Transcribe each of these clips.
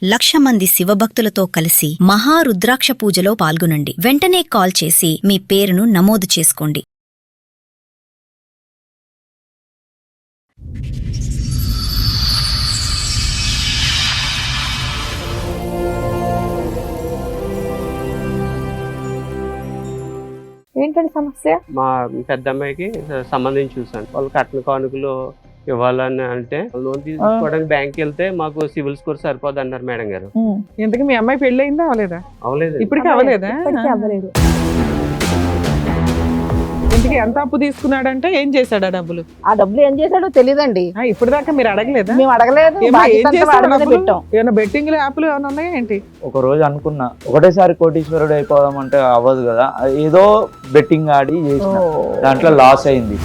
1,00,000 మంది శివభక్తులతో కలిసి మహారుద్రాక్ష పూజలో పాల్గొనండి. వెంటనే కాల్ చేసి మీ పేరును నమోదు చేసుకోండి. ఏంటండి సమస్య? మా పెద్దమ్మాయికి సంబంధించి చూసాను. వాళ్ళు కట్న కానుకలు ఇవ్వాలని అంటే లోన్ తీసుకోవడానికి బ్యాంక్ వెళ్తే మాకు సివిల్ స్కోర్ సరిపోదు అన్నారు మేడం గారు. ఇంతకీ మీ అమ్మాయి పెళ్లి అయిందా అవలేదా? అవలేదు. ఇప్పటికీ అవలేదా? అవ్వలేదు. ఇంతకీ ఎంత అప్పు తీసుకున్నాడంటే ఏం చేశాడు ఆ డబ్బులు? ఆ డబ్బులు ఏం చేశాడో తెలియదండి. ఇప్పుడు దాకా మీరు అడగలేదా? మేము అడగలేదు. ఏమైనా బెట్టింగ్ యాప్లు ఏమైనా ఉన్నాయా ఏంటి? ఒక రోజు అనుకున్నా ఒకటేసారి కోటీశ్వరుడు అయిపోదాం అంటే అవ్వదు కదా, ఏదో బెట్టింగ్ ఆడి చేసిన దాంట్లో లాస్ అయింది.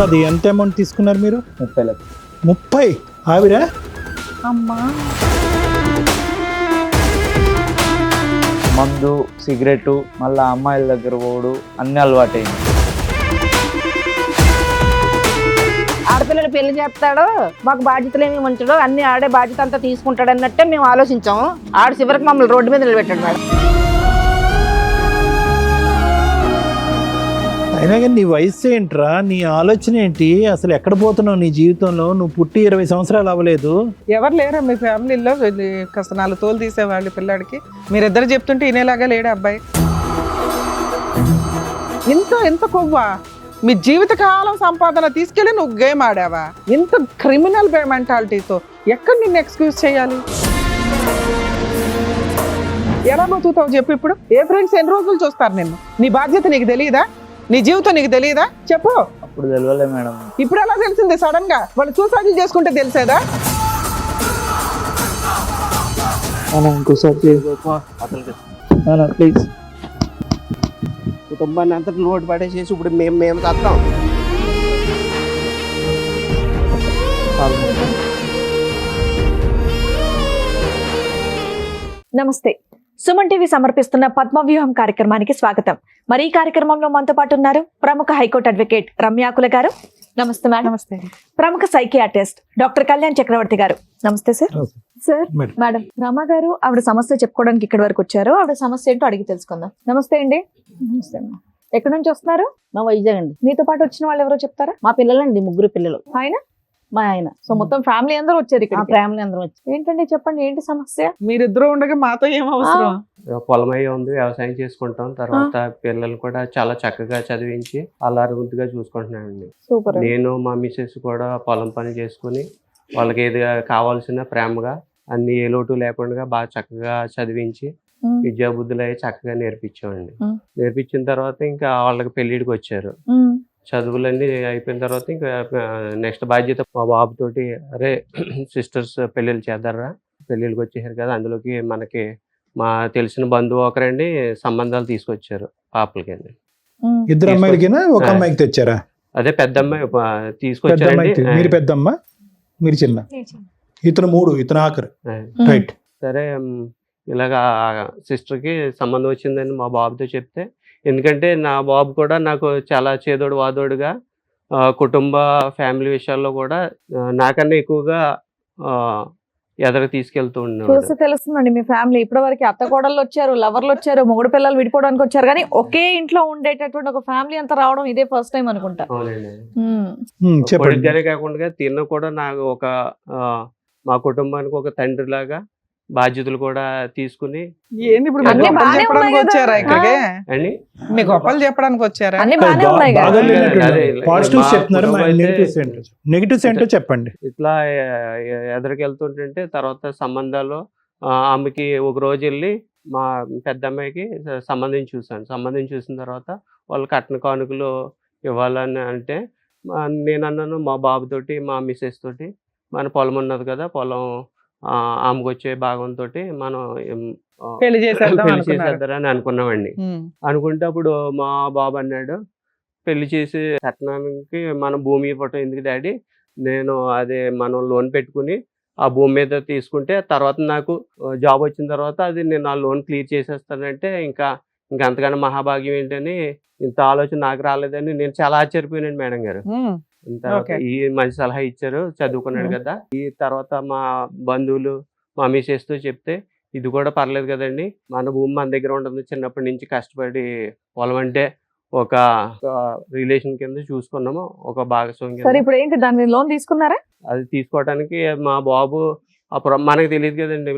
అది ఎంత అమౌంట్ తీసుకున్నారు మీరు? 30 లక్షలు. 30? ఆవిడ అమ్మా మందు, సిగరెట్, మళ్ళీ అమ్మాయిల దగ్గర పోడు అన్ని అలవాటైంది. ఆడపిల్లలు పెళ్లి చేస్తాడో మాకు బాధ్యతలు ఏమి ఉంచడో అన్ని ఆడే బాధ్యత అంతా తీసుకుంటాడు అన్నట్టే మేము ఆలోచించాము. ఆడ చివరికి మమ్మల్ని రోడ్డు మీద నిలబెట్టాడు మేడం. అయినా కానీ నీ వయసు ఏంట్రా, నీ ఆలోచన ఏంటి, అసలు ఎక్కడ పోతున్నావు నీ జీవితంలో? నువ్వు పుట్టి 20 సంవత్సరాలు అవ్వలేదు. ఎవరు లేరా మీ ఫ్యామిలీలో కాస్త 4 తోలు తీసేవాళ్ళు పిల్లాడికి? మీరిద్దరు చెప్తుంటే ఇనేలాగా లేడా అబ్బాయి? ఎంత కొవ్వా? మీ జీవితకాలం సంపాదన తీసుకెళ్ళి నువ్వు గేమ్ ఆడావా? ఇంత క్రిమినల్ మెంటాలిటీతో ఎక్కడ నిన్ను ఎక్స్క్యూజ్ చేయాలి? ఎలా బతుకుతావు చెప్పు? ఇప్పుడు ఏ ఫ్రెండ్స్ ఎన్ని రోజులు చూస్తారు నిన్ను? నీ బాధ్యత నీకు తెలియదా? నీ జీవితం నీకు తెలియదా? చెప్పు. అప్పుడు తెలియలే మేడం. ఇప్పుడు ఎలా తెలిసింది సడన్ గా? వాళ్ళు సూసైడ్ చేసుకుంటే తెలిసేదా? ఇంకోసారి ప్లీజ్. కుటుంబాన్ని అంతా లోటు పడేసేసి ఇప్పుడు మేము చేస్తాం. నమస్తే. సుమన్ టీవీ సమర్పిస్తున్న పద్మవ్యూహం కార్యక్రమానికి స్వాగతం. మరి ఈ కార్యక్రమంలో మనతో పాటు ఉన్నారు ప్రముఖ హైకోర్టు అడ్వకేట్ రమ్యాకుల గారు. నమస్తే మేడం. నమస్తే. ప్రముఖ సైకియాట్రిస్ట్ డాక్టర్ కళ్యాణ్ చక్రవర్తి గారు. నమస్తే సార్. సార్ మేడం రమ గారు ఆవిడ సమస్య చెప్పుకోవడానికి ఇక్కడి వరకు వచ్చారు. ఆవిడ సమస్య ఏంటో అడిగి తెలుసుకుందాం. నమస్తే అండి. నమస్తే అమ్మా. ఎక్కడి నుంచి వస్తున్నారు? మా వైజాగ్ అండి. మీతో పాటు వచ్చిన వాళ్ళు ఎవరో చెప్తారా? మా పిల్లలండి, 3 పిల్లలు. ఆయన మా ఆయన. సో మొత్తం ఫ్యామిలీ అందరూ వచ్చారు ఇక్కడ. ఫ్యామిలీ అందరం వచ్చి. ఏంటండి చెప్పండి, ఏంటి సమస్య? మీరిద్దరు ఉండగా మాతో ఏం అవసరం? పొలమయ్య ఉంది, వ్యవసాయం చేసుకుంటాం. తర్వాత పిల్లలు కూడా చాలా చక్కగా చదివించి అల్లారుముద్దుగా చూసుకుంటున్నానండి. సూపర్. నేను మా మిసెస్ కూడా పొలం పని చేసుకుని వాళ్ళకి ఏది కావాల్సిన ప్రేమగా అన్ని ఏ లోటు లేకుండా బాగా చక్కగా చదివించి విద్యాబుద్ధులు అవి చక్కగా నేర్పించామండి. నేర్పించిన తర్వాత ఇంకా వాళ్ళకి పెళ్లిడికి వచ్చారు. చదువులన్నీ అయిపోయిన తర్వాత ఇంకా నెక్స్ట్ బాధ్యత మా బాబుతోటి, అరే సిస్టర్స్ పెళ్ళిళ్ళు చేద్దారా, పెళ్ళిళ్ళకి వచ్చేసారు కదా, అందులోకి మనకి మా తెలిసిన బంధువు ఒకరండి సంబంధాలు తీసుకొచ్చారు పాపలకి. ఇద్దరు అమ్మాయిలకినా ఒక అమ్మాయికి తెచ్చారా? అదే పెద్ద అమ్మాయి తీసుకొచ్చారండి. మీరు పెద్దమ్మ, మీరు చిన్న, ఇతను 3, ఇతను ఆఖరు. రైట్. సరే ఇలాగా సిస్టర్కి సంబంధం వచ్చిందని మా బాబుతో చెప్తే, ఎందుకంటే నా బాబు కూడా నాకు చాలా చేదోడు వాదోడుగా కుటుంబ ఫ్యామిలీ విషయాల్లో కూడా నాకన్నా ఎక్కువగా ఎదరికి తీసుకెళ్తూ ఉన్నాడు. చూసి తెలుస్తుందండి మీ ఫ్యామిలీ. ఇప్పటి వరకు అత్త కోడళ్ళు వచ్చారు, లవర్లు వచ్చారు, మొగుడు పిల్లలు విడిపోవడానికి వచ్చారు, కానీ ఒకే ఇంట్లో ఉండేటటువంటి ఒక ఫ్యామిలీ అంతా రావడం ఇదే ఫస్ట్ టైం అనుకుంటా. అవునండి. కొడుకుగానే కాకుండా తిన్న కూడా నాకు ఒక మా కుటుంబానికి ఒక తండ్రి లాగా బాధ్యతలు కూడా తీసుకుని. ఏంటి ఇప్పుడు చెప్పడానికి వచ్చారా ఇక్కడికి? అండి మీ గొప్పలు చెప్పడానికి వచ్చారా? నెగిటివ్స్ ఏంటో చెప్పండి. ఇట్లా ఎదరికి వెళ్తుంటే తర్వాత సంబంధాలు ఆమెకి ఒక రోజు వెళ్ళి మా పెద్ద అమ్మాయికి సంబంధం చూసిన తర్వాత వాళ్ళు కట్న కానుకలు ఇవ్వాలని అంటే నేను అన్నాను మా బాబుతోటి, మా మిసెస్ తోటి, మన పొలం ఉన్నది కదా, పొలం ఆమెకు వచ్చే భాగంతో మనం పెళ్లి చేసేద్దారని అనుకున్నామండి. అనుకుంటే అప్పుడు మా బాబు అన్నాడు, పెళ్లి చేసి కట్నానికి మన భూమి ఇవ్వటం ఎందుకు డాడీ, నేను అదే మనం లోన్ పెట్టుకుని ఆ భూమి మీద తీసుకుంటే తర్వాత నాకు జాబ్ వచ్చిన తర్వాత అది నేను ఆ లోన్ క్లియర్ చేసేస్తానంటే ఇంకా అంతకన్నా మహాభాగ్యం ఏంటని ఇంత ఆలోచన నాకు రాలేదని నేను చాలా ఆశ్చర్యపోయానండి మేడం గారు. తర్వాత Okay. ఈ మంచి సలహా ఇచ్చారు, చదువుకున్నాడు కదా. ఈ తర్వాత మా బంధువులు మా మిసెస్తో చెప్తే ఇది కూడా పర్లేదు కదండి, మన భూమి మన దగ్గర ఉంటుంది, చిన్నప్పటి నుంచి కష్టపడి పొలం అంటే ఒక రిలేషన్ కింద చూసుకున్నాము, ఒక భాగస్వామి సరే కింద. ఇప్పుడు ఏంటి దాని లోన్ తీసుకున్నారా? అది తీసుకోవడానికి మా బాబు అప్పుడు మనకు తెలియదు కదండి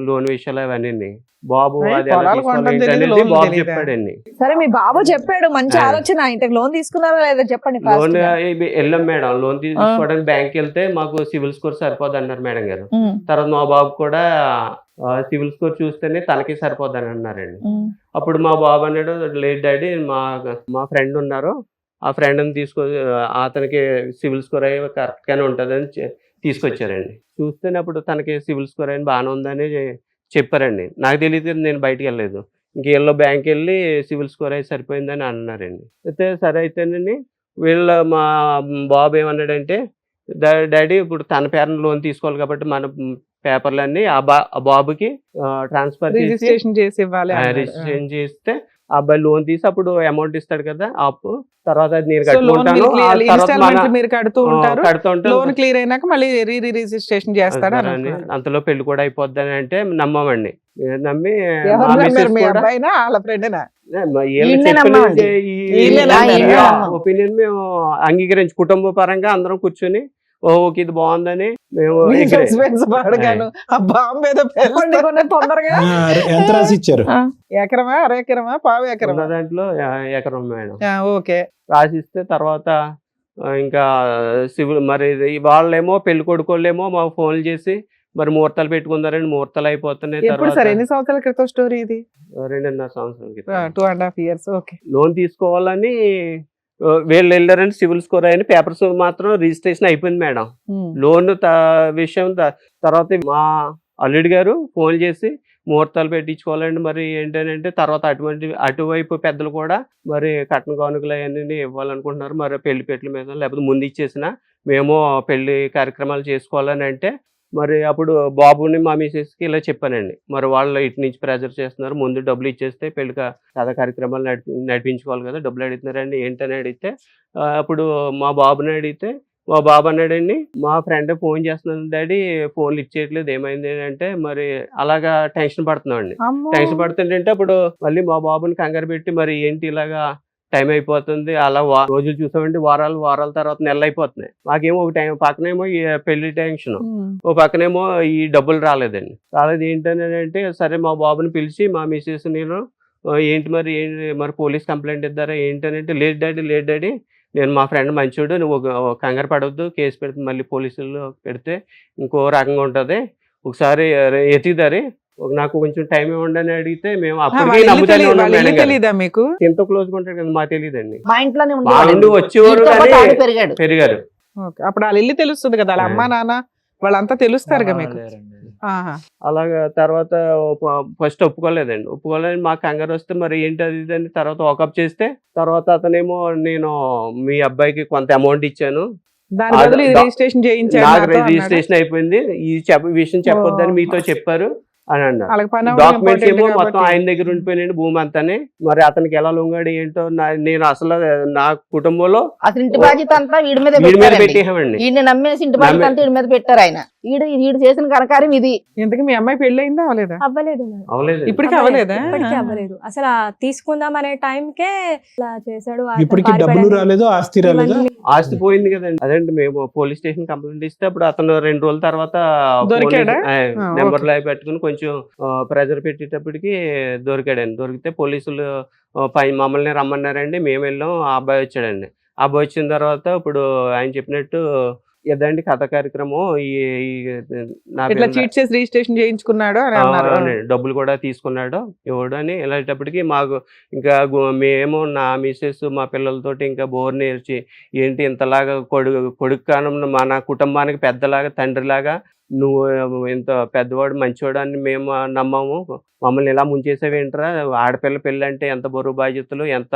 లోన్ విషయాలు అవన్నీ. బాబు అయ్యి, అది ఎలా పొలాలు తీసుకోవాలి కొనడం ఏంటి తెలీదు, అనేది లోన్లు బాబు తెలీదా? చెప్పాడండి. సరే మీ బాబు చెప్పాడు, మంచి ఆ. ఆలోచన. ఇంతకు లోన్ తీసుకున్నారా లేదా చెప్పండి fast లోన్ గా. వెళ్ళాం మేడం, లోన్ తీసుకోవడానికి బ్యాంక్ వెళ్తే మాకు సివిల్ స్కోర్ సరిపోదు అన్నారు మేడం గారు. తర్వాత మా బాబు కూడా సివిల్ స్కోర్ చూస్తేనే తనకి సరిపోద్దని అన్నారండి. అప్పుడు మా బాబు అన్నాడు, లేదు డాడీ, మా ఫ్రెండ్ ఉన్నారు, ఆ ఫ్రెండ్ని అతనికి సివిల్ స్కోర్ అయ్యి కరెక్ట్గానే ఉంటుందని తీసుకొచ్చారండి. చూస్తేనే అప్పుడు తనకి సివిల్ స్కోర్ అయిన బాగానే ఉందని చెప్పారండి. నాకు తెలియదు కదా, నేను బయటికి వెళ్ళలేదు. ఇంకేళ్ళలో బ్యాంక్ వెళ్ళి సివిల్ స్కోర్ అయి సరిపోయిందని అన్నారండి. అయితే సరే అయితేనండి, మా బాబు ఏమన్నాడంటే, డాడీ ఇప్పుడు తన పేరున లోన్ తీసుకోవాలి కాబట్టి మన పేపర్లన్నీ ఆ బాబుకి ట్రాన్స్ఫర్ చేసి రిజిస్ట్రేషన్ చేసి ఇవ్వాలి అన్నాడు. రిజిస్ట్రేషన్ చేస్తే ఆ అబ్బాయి లోన్ తీసి అప్పుడు అమౌంట్ ఇస్తాడు కదా అప్పు, తర్వాత అది నేను సో లోన్ కట్టుకుంటాను, ఆ తర్వాత ఇన్స్టాల్మెంట్ మీరు కడుతూ ఉంటారు, కడుతూ ఉంటాను. లోన్ క్లియర్ అయినాక మళ్ళీ రిజిస్ట్రేషన్ చేస్తాడు అని అనుకున్నారు. అంతలో పెళ్లి కూడా అయిపోద్దని అంటే నమ్మమండి. నమ్మి ఎవరు మా నమ్మారు? మిస్సెస్ మీ కూడా అబ్బాయినా వాళ్ళ ఫ్రెండేనా? ఈయన్నే నమ్మమండి. ఈయన్నే నమ్మం. ఒపీనియన్ మేము అంగీకరించి కుటుంబ పరంగా అందరం కూర్చొని ఓకే ఇది బాగుందని మేము మీ agree. సస్పెన్స్ పాడగాను ఆ బాంబు ఏదో కొన్ని కొన్ని తొందరగా ఎంత రాసి ఇచ్చారు? ఎకరమా, అర ఎకరమా, పావు ఉన్న ఎకరమా? దాంట్లో ఎకరం మేడం ఓకే. రాసిస్తే తర్వాత ఇంకా సివిల్ మరి వాళ్ళేమో పెళ్లి కొడుకోళ్ళేమో మాకు ఫోన్లు చేసి మరి ముహూర్తాలు పెట్టుకున్నారండి, ముహూర్తాలు అయిపోతున్నాయి. ఎప్పుడు తర్వాత సార్, ఎన్ని సంవత్సరాల క్రితం స్టోరీ ఇది? 2.5 సంవత్సరాల క్రితం 2.5 years. ఓకే. లోన్ తీసుకోవాలని వీళ్ళు వెళ్ళారని సివిల్ స్కోర్ అయిన పేపర్స్ మాత్రం రిజిస్ట్రేషన్ అయిపోయింది మేడం. లోన్ విషయం తర్వాత మా అల్లుడి గారు ఫోన్ చేసి ముహూర్తాలు పెట్టించుకోవాలండి, మరి ఏంటంటే తర్వాత అటువైపు పెద్దలు కూడా మరి కట్న కానుకలు అవన్నీ ఇవ్వాలనుకుంటున్నారు, మరి పెళ్లి పెట్ల మీద లేకపోతే ముందు ఇచ్చేసిన మేము పెళ్లి కార్యక్రమాలు చేసుకోవాలని అంటే, మరి అప్పుడు బాబుని మా మిసెస్కి ఇలా చెప్పానండి. మరి వాళ్ళు ఇటు నుంచి ప్రెజర్ చేస్తున్నారు, ముందు డబ్బులు ఇచ్చేస్తే పెళ్లి కథ కార్యక్రమాలు నడిపించుకోవాలి కదా, డబ్బులు అడుగుతున్నారండి ఏంటని అడిగితే, అప్పుడు మా బాబుని అడిగితే మా బాబు అన్నాడండి, మా ఫ్రెండ్ ఫోన్ చేస్తున్నాను డాడీ, ఫోన్లు ఇచ్చేయట్లేదు, ఏమైంది అంటే మరి అలాగా టెన్షన్ పడుతున్నామండి. టెన్షన్ పడుతుంటే అప్పుడు మళ్ళీ మా బాబుని కంగారు పెట్టి, మరి ఏంటి ఇలాగా టైం అయిపోతుంది, అలా రోజులు చూసామండి, వారాల తర్వాత నెలలు అయిపోతున్నాయి. మాకేమో ఒక టైం పక్కనేమో ఈ పెళ్లి టెన్షన్, ఓ పక్కనేమో ఈ డబ్బులు రాలేదు ఏంటని అంటే, సరే మా బాబుని పిలిచి మా మిసెస్ నేను ఏంటి మరి పోలీస్ కంప్లైంట్ ఇద్దారా ఏంటనంటే, లేదు డాడీ నేను మా ఫ్రెండ్ మంచోడు, నువ్వు కంగారు పడవద్దు, కేసు పెడితే మళ్ళీ పోలీసులు పెడితే ఇంకో రకంగా ఉంటుంది, ఒకసారి ఎతిదారి నాకు కొంచెం టైం ఇవ్వండి అని అడిగితే మేము అప్పటికే నమ్ముతానే ఉన్నాం మేడం గారు. తెలీదా మీకు? ఎంతో క్లోజ్ గా ఉంటాడు కదా, మాకు తెలియదండి. మా ఇంట్లోనే మా నుండి ఉండేవాడు. వచ్చేవారు వీడితో పాటు కానీ ఆడు పెరిగాడు. పెరిగారు. ఓకే. అప్పుడు వాళ్ళ ఇల్లు తెలుస్తుంది కదా, వాళ్ళ అమ్మా నాన్న వాళ్ళంతా తెలుస్తారుగా మీకు. ఆహా. అలాగా తర్వాత ఫస్ట్ ఒప్పుకోలేదండి. మాకు కంగారు వస్తే మరి ఏంటి అది ఇది అని తర్వాత వాకప్ చేస్తే, తర్వాత అతనేమో నేను మీ అబ్బాయికి కొంత అమౌంట్ ఇచ్చాను, దాని బదులు ఇది రిజిస్ట్రేషన్ చేయించాడు నాకు నాతో అన్నాడా? రిజిస్ట్రేషన్ అయిపోయింది, ఈ విషయం చెప్పొద్దని మీతో చెప్పారు అని అన్నారు. వాళ్ళకి పని అవ్వడం డాక్యుమెంట్స్ important ఏమో మొత్తం కాబట్టి. ఆయన దగ్గర ఉండిపోయినాడు భూమి అంతానే. మరి అతనికి ఎలా లొంగాడు ఏంటో నేను అసలు నా కుటుంబంలో అసలు ఇంటి బాధ్యత అంతా వీడి మీద వీడి మీద పెట్టారండి. పెట్టేసామండి. ఈయన నమ్మేసి ఇంటి బాధ్యత అంతా వీడి మీద పెట్టారు ఆయన. వీడు చేసిన కనకార్యం ఇది. ఇంతకీ మీ అమ్మాయి పెళ్లి అయిందా అవలేదా? అవ్వలేదు మేడం. అవలేదు. ఇప్పటికీ అవలేదా? ఇప్పటికీ అవ్వలేదు. అసలు తీసుకుందాం అనే టైంకే ఇలా చేశాడు. ఇప్పటికి డబ్బులు రాలేదు, ఆస్తి రాలేదు. ఆస్తి పోయింది కదండి. అదండి మేము పోలీస్ స్టేషన్ కంప్లైంట్ ఇస్తే అప్పుడు అతను 2 రోజుల తర్వాత దొరికాడా? నెంబర్ లో పెట్టుకుని కొంచెం ప్రెజర్ పెట్టేటప్పటికి దొరికాడండి. దొరికితే పోలీసులు మమ్మల్ని రమ్మన్నారండి, మేము వెళ్ళాం. ఆ అబ్బాయి వచ్చాడండి. ఆ అబ్బాయి వచ్చిన తర్వాత ఇప్పుడు ఆయన చెప్పినట్టు ఏదండి కథ కార్యక్రమం ఇట్లా చీట్ చేసి రిజిస్ట్రేషన్ చేయించుకున్నాడు అని అన్నారు. డబ్బులు కూడా తీసుకున్నాడు ఇవ్వడు అని. వెళ్ళేటప్పటికి మాకు ఇంకా మేము నా మిసెస్ మా పిల్లలతోటి ఇంకా బోర్ నేర్చి ఏంటి ఇంతలాగా కొడుకు కానం మన కుటుంబానికి పెద్దలాగా తండ్రిలాగా నువ్వు ఇంత పెద్దవాడు మంచివాడు అని మేము నమ్మాము, మమ్మల్ని ఇలా ముంచేసావేంట్రా, ఆడపిల్ల పెళ్ళి అంటే ఎంత బరువు బాధ్యతలు, ఎంత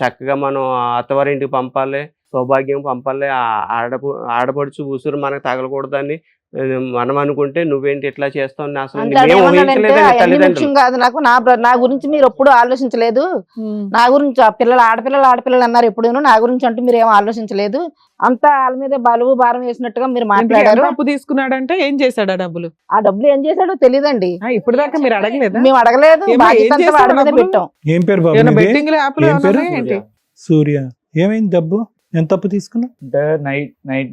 చక్కగా మనం అత్తవారింటికి పంపాలి, సౌభాగ్యం పంపాలి, ఆడపడుచు ఉసురు మనకు తగలకూడదని మనం అనుకుంటే నువ్వేంటి ఇట్లా చేస్తావు అసలు అంటే మేము ఏమన్నాడంటే ఊహించలేదండి అవన్నీ ముఖ్యం తల్లిదండ్రులు. కాదు నాకు, నా గురించి మీరు ఎప్పుడు ఆలోచించలేదు, నా గురించి ఆ ఆడపిల్లలు అన్నారు ఎప్పుడూ, నా గురించి అంటూ మీరు ఏం ఆలోచించలేదు, అంతా వాళ్ళ మీద బలువు భారం వేసినట్టుగా మీరు మాట్లాడారు. అప్పు తీసుకున్నాడంటే ఏం చేశాడు ఆ డబ్బులు? ఆ డబ్బులు ఏం చేశాడో తెలియదండి, ఇప్పుడు దాకా మీరు అడగలేదా? మేము అడగలేదు, ఏమ్మా, బాధ్యత ఏం అంతా చేశాడు వాడి మీద డబ్బులు? పెట్టాం. ఏం పేరు బాబు ఏమైనా నీది? బెట్టింగ్ యాప్లు ఏం పేరు? ఏంటి? సూర్య. ఏమైంది డబ్బు? ఎంత అప్పు తీసుకున్నావు? అంటే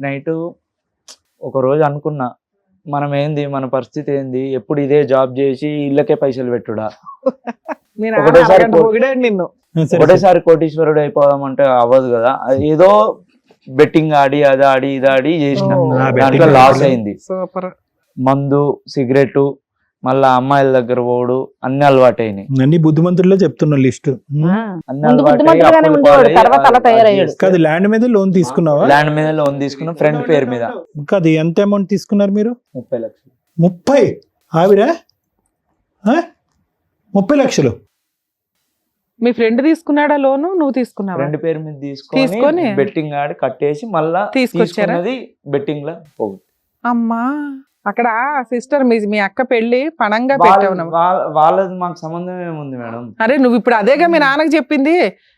నైట్ ఒక రోజు అనుకున్నా, మనం ఏంది, మన పరిస్థితి ఏంది, ఎప్పుడు ఇదే జాబ్ చేసి ఇళ్ళకే పైసలు పెట్టుడా, నేను ఒకటేసారి అరగంట పొగిడాడు నిన్ను. ఒకటేసారి కోటీశ్వరుడు అయిపోదామంటే అవ్వదు కదా. ఏదో బెట్టింగ్ ఆడి అది ఆడి ఇది ఆడి చేసిన, దాంట్లో లాస్ అయింది. సూపర్. మందు, సిగరెట్, మళ్ళా అమ్మాయిల దగ్గర పోడు, అన్ని అలవాటు అయినాయి. అన్ని బుద్ధిమంతుల్లో చెప్తున్నా లిస్ట్. అన్ని ముందు బుద్ధిమంతుడుగానే ఉండేవాడు, తర్వాత అలా తయారయ్యాడు. కాదు, ల్యాండ్ మీద లోన్ తీసుకున్నావా? ల్యాండ్ మీద లోన్ తీసుకున్న, ఫ్రెండ్ పేరు మీద. కాదు, ఎంత అమౌంట్ తీసుకున్నారు మీరు? 30 లక్షలు. 30? ఆవిడ 30 లక్షలు? మీ ఫ్రెండ్ తీసుకున్నాడా లోను, నువ్వు తీసుకున్నావా? ఫ్రెండ్ పేరు మీద తీసుకొని తీసుకొని బెట్టింగ్ ఆడి కట్టేసి మళ్ళా తీసుకొచ్చారా? తీసుకున్నది బెట్టింగ్ లా పోగు. అమ్మా, అక్కడ సిస్టర్ మీ అక్క పెళ్లి పణంగా పెట్టావు నువ్వు. వాళ్ళది మాకు సంబంధం ఏముంది మేడం? అరే నువ్వు ఇప్పుడు అదేగా మీ నాన్నకి చెప్పింది,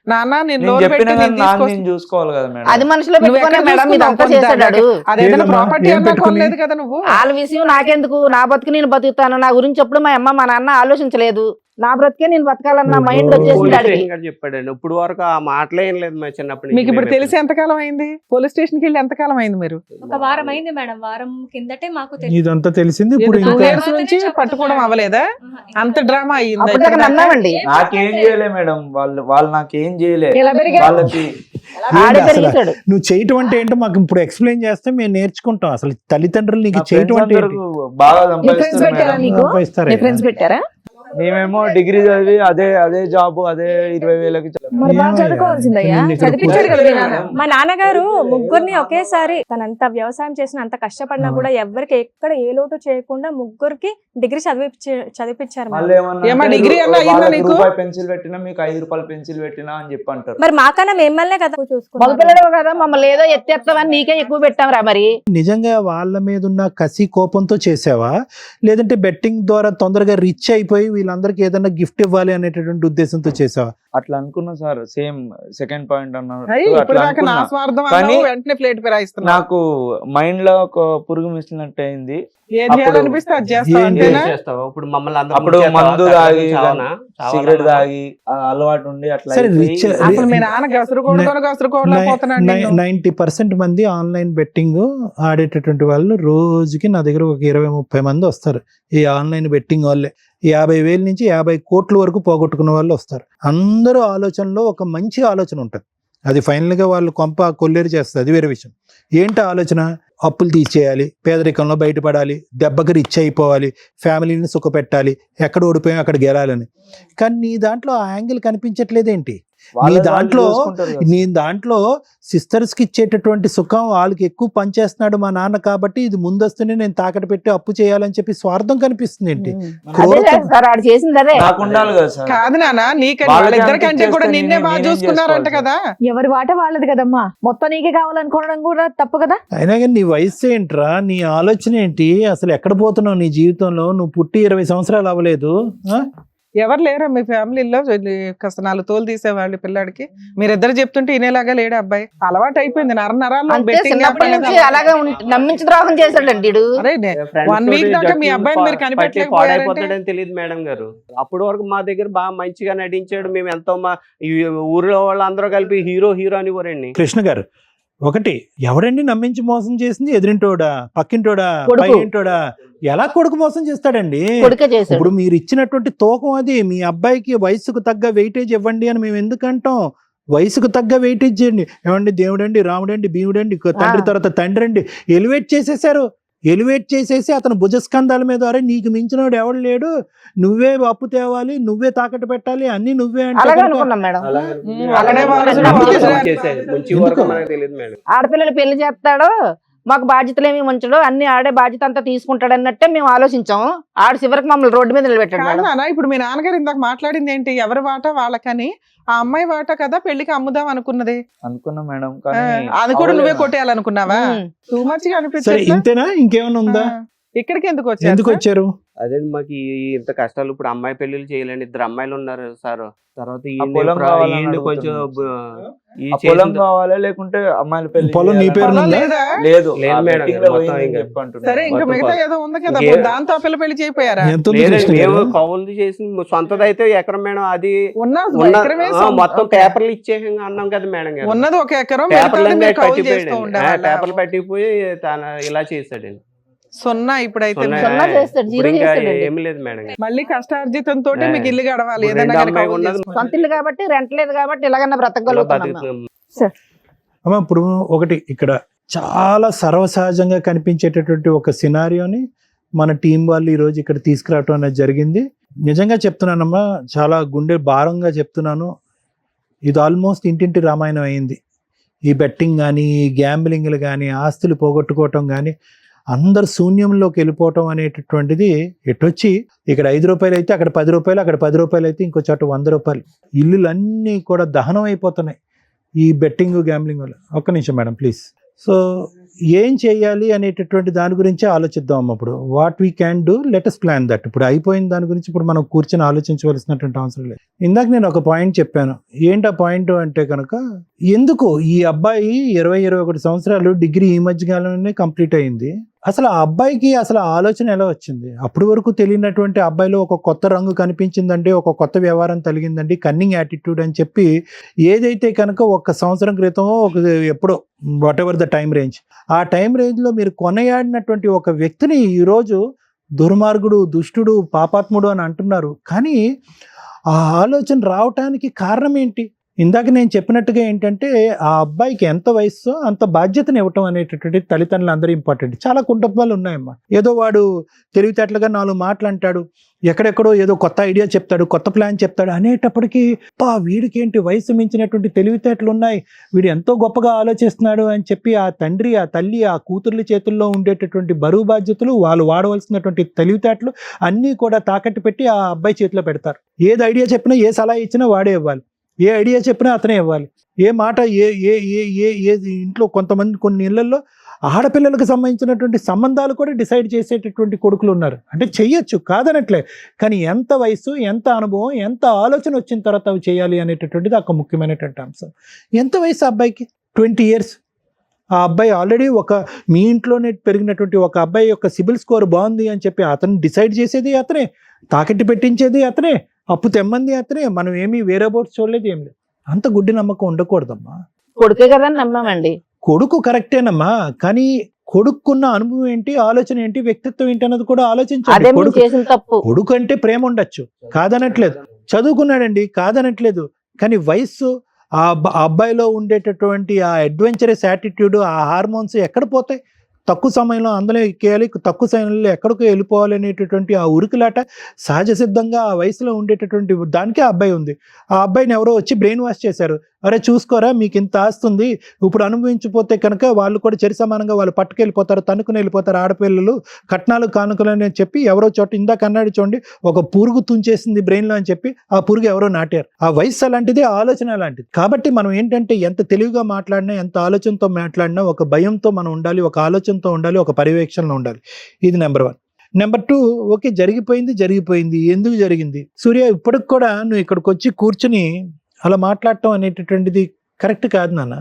నాన్న నేను నేను లోన్ చెప్పిన పెట్టి కానీ నేను నాన్న తీసుకొస్తా. నేను చూసుకోవాలి కదా మేడం. అది మనసులో నువ్వు పెట్టుకునే ఎక్కడ మేడం ఇదంతా చూసుకున్నావు? చేశాడు. అదేదైనా ఏదమ్మా? ప్రాపర్టీ ఏం అన్నా పెట్టుకుని? కొనలేదు కదా నువ్వు. వాళ్ళ విషయం నాకెందుకు, నా బతుకు నేను బతుకుతాను, నా గురించి ఎప్పుడు మా అమ్మ మా నాన్న ఆలోచించలేదు, నా బ్రతికే నేను బతకాలన్న మైండ్ వచ్చేసింది పోలీస్ అడిగి. స్టేషన్ గారు చెప్పాడండి, ఇప్పుడు వరకు ఆ మాటలే ఏం లేదు మా చిన్నప్పటి మీకు ఇప్పుడు నుంచి. తెలిసి ఎంతకాలం అయింది? పోలీస్ స్టేషన్కి వెళ్ళి ఎంతకాలం అయింది మీరు? ఒక వారం అయింది మేడం, వారం కిందటే మాకు తెలిసింది. ఇదంతా తెలిసింది ఇప్పుడు. ఇది 2 ఇంకా years నుంచి పట్టుకోవడం అవ్వలేదా? అంత డ్రామా అయ్యింది. అప్పటిదాకా నమ్మామండి, నాకేం చేయలే మేడం, వాళ్ళు నాకేం చేయలే. ఎలా పెరిగారు? వాళ్ళకి ఆడే అసలు పెరిగేశాడు. నువ్వు చేయటం అంటే ఏంటో మాకు ఇప్పుడు ఎక్స్ప్లెయిన్ చేస్తే మేము నేర్చుకుంటాం. అసలు తల్లిదండ్రులు నీకు నా చేయటం friends అంటే ఏంటి? అందరూ బాగా ఫ్రెండ్స్ సంపాదిస్తారు పెట్టారా మేడం. నీకు? సంపాదిస్తారా? నీ ఫ్రెండ్స్ పెట్టారా? మేమేమో డిగ్రీ చదివి అదే జాబ్ అదే 20,000కి మరి బాగా ఏమయ్యా? చదువుకోవాల్సిందయ్యా, నేను ఇక్కడ చదివించాడు కదా మీ నాన్న. మా నాన్నగారు ముగ్గురిని ఒకేసారి తనంత వ్యవసాయం చేసిన అంత కష్టపడినా కూడా ఎవరికి ఎక్కడ ఏ లోటు చేయకుండా ముగ్గురికి డిగ్రీ చదివిపించారు మళ్ళీ మేడం. ఏమన్నా ఏమ్మా, అంటే డిగ్రీ అన్నా అయ్యిందా వాళ్ళకి నీకు? రూపాయి పెన్సిల్ పెట్టినా మీకు 5 రూపాయల పెన్సిల్ పెట్టినా అని చెప్పి అంటారు. మరి మాకన్నా మిమ్మల్నే కదా చూసుకున్నాం. మగపిల్లడు కదా, మమ్మల్ని ఏదో ఎత్తేస్తామని నీకే ఎక్కువ పెట్టాం రా. మరి నిజంగా వాళ్ళ మీద ఉన్న కసి కోపంతో చేసావా, లేదంటే బెట్టింగ్ ద్వారా తొందరగా రిచ్ అయిపోయి వీళ్ళందరికీ ఏదైనా గిఫ్ట్ ఇవ్వాలి అనేటటువంటి ఉద్దేశంతో చేసావా? అట్లా అనుకున్నా సార్, సేమ్ సెకండ్ పాయింట్ అన్నారు. అయ్యి, ఇప్పుడు అట్లా దాకా నా అనుకున్నా. స్వార్థం కానీ అన్నావు, వెంటనే ప్లేట్ ఫిరాయిస్తున్నా. నాకు మైండ్ లో ఒక పురుగు మిసిలినట్టు అయింది. ఏది అప్పుడు చేయాలనిపిస్తే అది చేస్తావు, ఏం అంతేనా? చేస్తావా? ఇప్పుడు మమ్మల్ని అందరూ అప్పుడు ముంచేస్తావా? మందు తగ్గదు, తాగి చావనా? సిగరెట్ చావాలన్నా? తాగి ఆ అలవాటు ఉండి అట్లా సరే, అయిపోయి రిచ్ అసలు మీ నాన్న గసరుకోవడం పోతున్నాడు నిన్ను. 90% మంది ఆన్లైన్ బెట్టింగ్ ఆడేటటువంటి వాళ్ళు రోజుకి నా దగ్గర ఒక 20-30 మంది వస్తారు. ఈ ఆన్లైన్ బెట్టింగ్ వాళ్ళే 50,000 నుంచి 50 కోట్ల వరకు పోగొట్టుకున్న వాళ్ళు వస్తారు. అందరూ ఆలోచనలో ఒక మంచి ఆలోచన ఉంటుంది, అది ఫైనల్గా వాళ్ళు కొంప కొల్లేరు చేస్తుంది, అది వేరే విషయం. ఏంటి ఆలోచన? అప్పులు తీసేయాలి, పేదరికంలో బయటపడాలి, దెబ్బకి రిచ్ అయిపోవాలి, ఫ్యామిలీని సుఖపెట్టాలి, ఎక్కడ ఓడిపోయాం అక్కడ గెలాలని. కానీ నీ దాంట్లో ఆ యాంగిల్ కనిపించట్లేదేంటి? వాళ్ళ నీ దాంట్లో చూసుకుంటారు కదా. నీ దాంట్లో సిస్టర్స్ కి ఇచ్చేటటువంటి సుఖం వాళ్ళకి ఎక్కువ పనిచేస్తున్నాడు మా నాన్న, కాబట్టి ఇది ముందస్తునే నేను తాకట్టు పెట్టి అప్పు చేయాలని చెప్పి స్వార్థం కనిపిస్తుంది ఏంటి? అదే సార్ ఆడు చేసింది అదే. నాకు ఉండాలి కదా సార్. కాదు నాన్న, నీకంటే వాళ్ళకి వాళ్ళిద్దరికంటే కూడా అనిపించేస్తే నిన్నే బాగా నేనేం చూసుకున్నారంట చేసుకోవాలి కదా. ఎవరి వాట వాళ్ళది కదమ్మా, మొత్తం నీకే కావాలనుకోవడం కూడా తప్పు కదా. అయినా కానీ నీ వయసు ఏంట్రా, నీ ఆలోచన ఏంటి, అసలు ఎక్కడ పోతున్నావు నీ జీవితంలో? నువ్వు పుట్టి 20 సంవత్సరాలు అవ్వలేదు. ఎవరు లేరా మీ ఫ్యామిలీలో కాస్త 4 తోలు తీసేవాళ్ళు పిల్లాడికి? మీరిద్దరు చెప్తుంటే ఇనేలాగా లేడు అబ్బాయి, అలవాటు అయిపోయింది నరాల్లో అంతే, బెట్టింగ్. చిన్నప్పటి నుంచి అలాగే నమ్మించి ద్రోహం చేశాడండి వీడు. అరే ఫ్రెండ్స్ 1 వీక్ తోటి దాకా మీ జట్టు అబ్బాయిని మీరు పట్టి కనిపెట్టలేకపోయారంటే పాడైపోతాడని తెలియదు మేడం గారు. అప్పటి వరకు మా దగ్గర బాగా మంచిగా నటించాడు, మేము ఎంతో మా ఈ ఊర్లో వాళ్ళందరూ కలిపి హీరో అని ఊరండి. కృష్ణ గారు, ఒకటి, ఎవడండి నమ్మించి మోసం చేసింది? ఎదురింటోడా, పక్కింటోడా, కొడుకు. పైంటోడా? ఎలా కొడుకు మోసం చేస్తాడండి? కొడుకే చేశాడు. ఇప్పుడు మీరు ఇచ్చినటువంటి తూకం అది, మీ అబ్బాయికి వయసుకు తగ్గ వెయిటేజ్ ఇవ్వండి అని మేము ఎందుకంటాం? వయసుకు తగ్గ వెయిటేజ్ చేయండి. ఏమండి, దేవుడండి, రాముడండి, భీముడండి, తండ్రి తర్వాత తండ్రి అండి, ఎలివేట్ చేసేసారు. ఎలివేట్ చేసేసి అతను భుజస్కంధాల మీద, అరే నీకు మించినోడు ఎవడు లేడు, నువ్వే అప్పు తేవాలి, నువ్వే తాకట్టు పెట్టాలి, అన్ని నువ్వే అంటే అలాగే కనుక అనుకున్నాం మేడం. అలాగే వాళ్ళు ఎందుకు? చేసేది మంచి వరకు మనకు తెలియదు మేడం. ఆడపిల్లలు పెళ్లి చేస్తాడు, మాకు బాధ్యతలు ఏమి ఉంచడు, అన్ని ఆడే బాధ్యత అంతా తీసుకుంటాడు అన్నట్టే మేము ఆలోచించాము. ఆడు చివరికి మమ్మల్ని రోడ్డు మీద నిలబెట్టాడు కాదు మేడం. నాన్న, ఇప్పుడు మీ నాన్నగారు ఇందాక మాట్లాడింది ఏంటి, ఎవరి వాటా వాళ్ళకని. ఆ అమ్మాయి వాటా కదా పెళ్లికి అమ్ముదాం అనుకున్నది. అనుకున్నా మేడం, ఆ, కానీ అది కూడా నువ్వే అవ్వలేదు. కొట్టేయాలనుకున్నావా? ఉమ్. టూ మచ్ గా సరే అనిపించట్లా? ఇంతేనా, ఇంకేమైనా ఉందా? ఇక్కడికి ఎందుకు ఎందుకు వచ్చారు? వచ్చారు? అదే మాకు ఇంత కష్టాలు. ఇప్పుడు అమ్మాయి పెళ్లిళ్ళు చేయాలండి, 2 అమ్మాయిలు ఉన్నారు సార్. తర్వాత పొలం కావాలని ఈయన్ని కొంచెం అడుగుతున్నాను. ఈ ఆ పొలం చేసిన- కావాలా లేకుంటే అమ్మాయిల పెళ్లి పొలం నీ చేయాలా? పేరున పొలం ఉందా? లేదా? లేదు, లేదు ఆ మేడం, betting లో మొత్తం పోయిందని ఇంకా. చెప్పి అంటున్నా. సరే ఇంకా మొత్తం మిగతా ఏదో ఉంది కదా, ఇంకే- దాంతో ఆ పిల్ల పెళ్లి చేయిపోయారా? ఎంత ఉంది లేదండి, కృష్ణ మేము గారు? కౌలు చేసి సొంతది అయితే ఎకరం మేడం. అది ఉన్నది ఉన్న ఎకరమే మొత్తం ఓకే. పేపర్లు ఇచ్చేసి అన్నాం కదా మేడం గారు. ఉన్నది ఒక ఎకరం, పేపర్లు మిగతాది మీరు కౌలు చేస్తూ పట్టిపోయాడు, ఉండేవాళ్ళ. పేపర్లు పట్టిపోయి తన ఇలా చేశాడండి. సున్నా ఇప్పుడైతే సున్నా- సున్నా చేస్తాడు, ఇప్పుడు జీరో ఇంకా చేస్తాడండి. ఏమీ లేదు మేడం గారు. మళ్ళీ కష్టార్జితంతో మీకు ఇల్లు గడవాలి, ఇప్పుడు ఏదైనా రెండు కానీ అమ్మాయి కౌలు ఉన్నది. చేసుకొని. సొంత ఇల్లు కాబట్టి రెంట్ లేదు కాబట్టి ఇలాగన్నా ఇలా బ్రతకగలుగుతున్నాం మేము. బతుకుతున్నాం. అమ్మ ఇప్పుడు ఒకటి ఇక్కడ చాలా సర్వసహజంగా కనిపించేటటువంటి ఒక సినారియోని మన టీం వాళ్ళు ఈరోజు ఇక్కడ తీసుకురావటం అనేది జరిగింది. నిజంగా చెప్తున్నానమ్మా, చాలా గుండె భారంగా చెప్తున్నాను. ఇది ఆల్మోస్ట్ ఇంటింటి రామాయణం అయింది. ఈ బెట్టింగ్ కానీ, ఈ గ్యాంబ్లింగ్లు కానీ, ఆస్తులు పోగొట్టుకోవటం కానీ, అందరు శూన్యంలోకి వెళ్ళిపోవటం అనేటటువంటిది ఎటొచ్చి ఇక్కడ 5 రూపాయలు అయితే అక్కడ 10 రూపాయలు, అక్కడ 10 రూపాయలు అయితే ఇంకో చోట 100 రూపాయలు. ఇల్లులన్నీ కూడా దహనం అయిపోతున్నాయి ఈ బెట్టింగ్ గ్యాంబ్లింగ్ వల్ల. ఒక్క నిమిషం మేడం ప్లీజ్. సో ఏం చేయాలి అనేటటువంటి దాని గురించి ఆలోచిద్దాం అమ్మ. ఇప్పుడు what we can do, let us plan that. ఇప్పుడు అయిపోయిన దాని గురించి ఇప్పుడు మనం కూర్చొని ఆలోచించవలసినటువంటి అవసరం లేదు. ఇందాక నేను ఒక పాయింట్ చెప్పాను. ఏంటి ఆ పాయింట్ అంటే కనుక, ఎందుకు ఈ అబ్బాయి 20-21 సంవత్సరాలు డిగ్రీ ఈ మధ్యకాలంలోనే కంప్లీట్ అయింది. అసలు ఆ అబ్బాయికి అసలు ఆలోచన ఎలా వచ్చింది? అప్పటి వరకు తెలియనటువంటి అబ్బాయిలో ఒక కొత్త రంగు కనిపించిందండి, ఒక కొత్త వ్యవహారం కలిగిందండి, కన్నింగ్ యాటిట్యూడ్ అని చెప్పి ఏదైతే కనుక 1 సంవత్సరం క్రితం ఎప్పుడో what ever the time range, ఆ టైం రేంజ్లో మీరు కొనయాడినటువంటి ఒక వ్యక్తిని ఈరోజు దుర్మార్గుడు, దుష్టుడు, పాపాత్ముడు అని అంటున్నారు. కానీ ఆ ఆలోచన రావటానికి కారణం ఏంటి? ఇందాక నేను చెప్పినట్టుగా ఏంటంటే, ఆ అబ్బాయికి ఎంత వయస్సో అంత బాధ్యతను ఇవ్వటం అనేటటువంటి తల్లిదండ్రులు అందరూ ఇంపార్టెంట్. చాలా కుటుంబాలు ఉన్నాయమ్మా. ఏదో వాడు తెలివితేటలుగా 4 మాటలు అంటాడు, ఎక్కడెక్కడో ఏదో కొత్త ఐడియా చెప్తాడు, కొత్త ప్లాన్ చెప్తాడు అనేటప్పటికీ వీడికేంటి వయసు మించినటువంటి తెలివితేటలు ఉన్నాయి, వీడు ఎంతో గొప్పగా ఆలోచిస్తున్నాడు అని చెప్పి ఆ తండ్రి, ఆ తల్లి, ఆ కూతుర్ల చేతుల్లో ఉండేటటువంటి బరువు బాధ్యతలు, వాళ్ళు వాడవలసినటువంటి తెలివితేటలు అన్నీ కూడా తాకట్టు పెట్టి ఆ అబ్బాయి చేతిలో పెడతారు. ఏది ఐడియా చెప్పినా, ఏ సలహా ఇచ్చినా వాడే ఇవ్వాలి, ఏ ఐడియా చెప్పినా అతనే ఇవ్వాలి, ఏ మాట ఏ ఏ ఏ ఏ ఏ ఇంట్లో కొన్ని ఇళ్లలో ఆడపిల్లలకు సంబంధించినటువంటి సంబంధాలు కూడా డిసైడ్ చేసేటటువంటి కొడుకులు ఉన్నారు. అంటే చెయ్యొచ్చు, కాదనట్లే, కానీ ఎంత వయసు, ఎంత అనుభవం, ఎంత ఆలోచన వచ్చిన తర్వాత అవి చేయాలి అనేటటువంటిది ఒక ముఖ్యమైనటువంటి అంశం. ఎంత వయసు అబ్బాయికి? 20 years. ఆ అబ్బాయి ఆల్రెడీ మీ ఇంట్లోనే పెరిగినటువంటి ఒక అబ్బాయి యొక్క సిబిల్ స్కోర్ బాగుంది అని చెప్పి అతను డిసైడ్ చేసేది అతనే, తాకట్టు పెట్టించేది అతనే, అప్పు తెమ్మంది అతనే. మనం ఏమీ వేరే బోర్డ్స్ చూడలేదు, ఏం లేదు. అంత గుడ్డి నమ్మకం ఉండకూడదమ్మా. కొడుకే కదా అని నమ్మామండి. కొడుకు కరెక్టేనమ్మా, కానీ కొడుకున్న అనుభవం ఏంటి, ఆలోచన ఏంటి, వ్యక్తిత్వం ఏంటి అన్నది కూడా అదే ఆలోచించాలి. మేము కొడుకు చేసిన తప్పు. కొడుకు అంటే ప్రేమ ఉండొచ్చు, కాదనట్లేదు, చదువుకున్నాడండి, కాదనట్లేదు, కానీ వయస్సు, ఆ అబ్బాయిలో ఉండేటటువంటి ఆ అడ్వెంచరస్ యాటిట్యూడ్, ఆ హార్మోన్స్ ఎక్కడ పోతాయి? తక్కువ సమయంలో అందులో ఎక్కేయాలి, తక్కువ సమయంలో ఎక్కడికో వెళ్ళిపోవాలి అనేటటువంటి ఆ ఉరుకులాట సహజ సిద్ధంగా ఆ వయసులో ఉండేటటువంటి దానికే ఆ అబ్బాయి ఉంది. ఆ అబ్బాయిని ఎవరో వచ్చి బ్రెయిన్ వాష్ చేశారు. అరే చూసుకోరా, మీకు ఇంత ఆస్తుంది, ఇప్పుడు అనుభవించిపోతే కనుక వాళ్ళు కూడా చరి సమానంగా వాళ్ళు పట్టుకెళ్ళిపోతారు, తనుకుని వెళ్ళిపోతారు ఆడపిల్లలు, కట్నాలు కానుకలు అని చెప్పి ఎవరో చోట ఇందాక అన్నాడు చూడండి, ఒక పురుగు తుంచేసింది బ్రెయిన్లో అని చెప్పి ఆ పురుగు ఎవరో నాటారు. ఆ వయసు అలాంటిది, ఆ ఆలోచన అలాంటిది. కాబట్టి మనం ఏంటంటే ఎంత తెలివిగా మాట్లాడినా, ఎంత ఆలోచనతో మాట్లాడినా ఒక భయంతో మనం ఉండాలి, ఒక ఆలోచనతో ఉండాలి, ఒక పర్యవేక్షణలో ఉండాలి. ఇది నెంబర్ 1. నెంబర్ 2, ఓకే జరిగిపోయింది, ఎందుకు జరిగింది? సూర్య, ఇప్పటికి కూడా నువ్వు ఇక్కడికి వచ్చి కూర్చుని అలా మాట్లాడటం అనేటటువంటిది కరెక్ట్ కాదు నాన్న.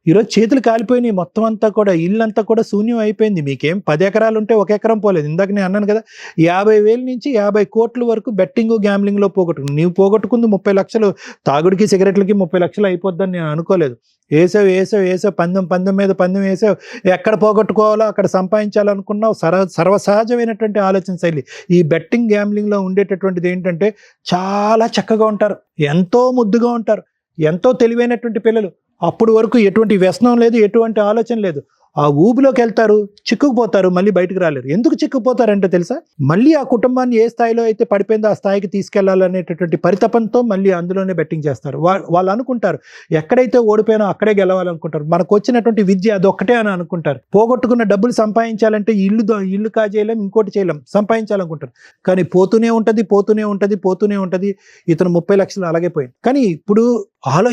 ఈరోజు చేతులు కాలిపోయినాయి, మొత్తం అంతా కూడా ఇల్లంతా కూడా శూన్యం అయిపోయింది. మీకేం 10 ఎకరాలు ఉంటే 1 ఎకరం పోలేదు. ఇందాక నేను అన్నాను కదా, 50,000 నుంచి 50 కోట్ల వరకు బెట్టింగ్ గ్యాంబ్లింగ్లో పోగొట్టుకుని, నీవు పోగొట్టుకుంది 30 లక్షలు, తాగుడికి సిగరెట్లకి 30 లక్షలు అయిపోద్దని నేను అనుకోలేదు. వేసావు పందెం మీద పందెం వేసావు, ఎక్కడ పోగొట్టుకోవాలో అక్కడ సంపాదించాలనుకున్నావు. సర్వసహజమైనటువంటి ఆలోచన శైలి. ఈ బెట్టింగ్ గ్యాంబ్లింగ్లో ఉండేటటువంటిది ఏంటంటే చాలా చక్కగా ఉంటారు, ఎంతో ముద్దుగా ఉంటారు, ఎంతో తెలివైనటువంటి పిల్లలు. అప్పుడు వరకు ఎటువంటి వ్యసనం లేదు, ఎటువంటి ఆలోచన లేదు. ఆ ఊబిలోకి వెళ్తారు, చిక్కుకుపోతారు, మళ్ళీ బయటకు రాలేరు. ఎందుకు చిక్కుకుపోతారంటే తెలుసా, మళ్ళీ ఆ కుటుంబాన్ని ఏ స్థాయిలో అయితే పడిపోయిందో ఆ స్థాయికి తీసుకెళ్లాలనేటటువంటి పరితపంతో మళ్ళీ అందులోనే బెట్టింగ్ చేస్తారు. వాళ్ళు అనుకుంటారు ఎక్కడైతే ఓడిపోయినా అక్కడే గెలవాలనుకుంటారు. మనకు వచ్చినటువంటి విద్య అదొక్కటే అని అనుకుంటారు. పోగొట్టుకున్న డబ్బులు సంపాదించాలంటే ఇల్లు కాజేయలేం, ఇంకోటి చేయలేం, సంపాదించాలనుకుంటారు. కానీ పోతూనే ఉంటది. ఇతను 30 లక్షలు అలాగే పోయింది. కానీ ఇప్పుడు